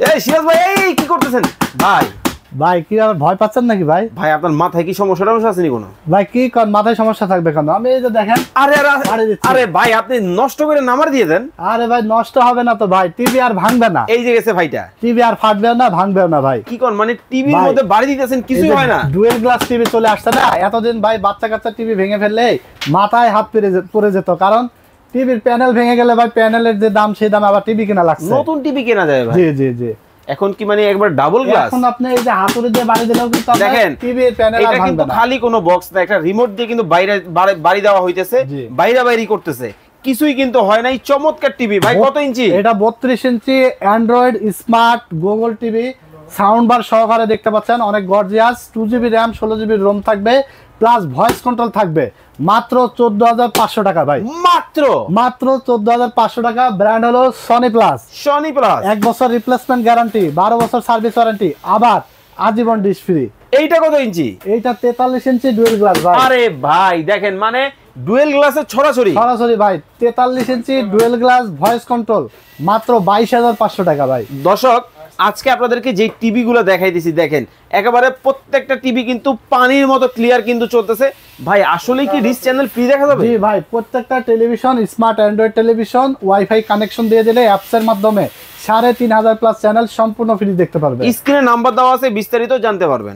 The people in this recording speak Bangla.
এই সিরাজ ভাই, এই কি করতেছেন ভাই? ভাই কি আর ভয় পাচ্ছেন নাকি ভাই? ভাই আপনার মাথায় কি সমস্যা আছে নি কোনো? ভাই কি কোন মাথায় সমস্যা থাকবে কেন? আমি এই যে দেখেন। আরে ভাই আপনি নষ্ট করে নাম্বার দিয়ে দেন। আরে ভাই নষ্ট হবে না তো ভাই, টিভি আর ভাঙবে না। এই যে গেছে ভাইটা, টিভি আর ফাটবেও না, ভাঙবেও না ভাই। কি কোন মানে টিভির মধ্যে বাড়ি দিতেছেন কিছুই হয় না? ডুয়েল গ্লাস টিভি চলে আসছে না এতদিন ভাই, বাচ্চা কাচ্চা টিভি ভেঙে ফেললে মাথায় হাত পড়ে যেত, কারণ টিভির প্যানেল ভেঙে গেলে ভাই প্যানেলের যে দাম সেই দাম আবার টিভি কেনা লাগছে, নতুন টিভি কেনা যায় ভাই। জি জি জি। এখন কি মানে একবার ডাবল গ্লাস? এখন আপনি এই যে হাতুড়ি দিয়ে বাড়ি দিলেও কিন্তু দেখেন টিভির প্যানেল আর এটা কিন্তু ভাঙবে না। খালি কোনো বক্স না, একটা রিমোট দিয়ে কিন্তু বাইরে বাড়ি দেওয়া হইতেছে, বাইরে করতেছে, কিছুই কিন্তু হয় নাই। চমৎকার টিভি ভাই। কত ইঞ্চি এটা? 32 inch Android smart Google TV, sound bar সহকারে দেখতে পাচ্ছেন, অনেক gorgeous. 2GB RAM 16GB ROM থাকবে, প্লাস ভয়েস কন্ট্রোল থাকবে। মাত্র 14,500 টাকা ভাই, মাত্র 14,500 টাকা। ব্র্যান্ড হলো সনি প্লাস। 1 বছর রিপ্লেসমেন্ট গ্যারান্টি, 12 বছর সার্ভিস ওয়ারেন্টি, আবার আজীবন ডিশ ফ্রি। এইটা কত ইঞ্চি? এইটা 43 ইঞ্চি ডুয়েল গ্লাস ভাই। আরে ভাই দেখেন মানে ডুয়েল গ্লাসের ছড়াছড়ি ভাই। 43 ইঞ্চি ডুয়েল গ্লাস, ভয়েস কন্ট্রোল, মাত্র 22,500 টাকা ভাই। দর্শক আজকে আপনাদেরকে যে টিভি গুলো দেখাইতেছি দেখেন, একেবারে প্রত্যেকটা টিভি কিন্তু পানির মতো ক্লিয়ার কিন্তু চলতেছে ভাই। আসলে কি ডিশ চ্যানেল ফ্রি দেখা যাবে? জি ভাই, প্রত্যেকটা television, smart Android television wifi connection দিয়ে দিলে অ্যাপস এর মাধ্যমে 3,500 প্লাস চ্যানেল সম্পূর্ণ ফ্রি দেখতে পারবে। স্ক্রিনে নাম্বার দেওয়া আছে, বিস্তারিত জানতে পারবেন।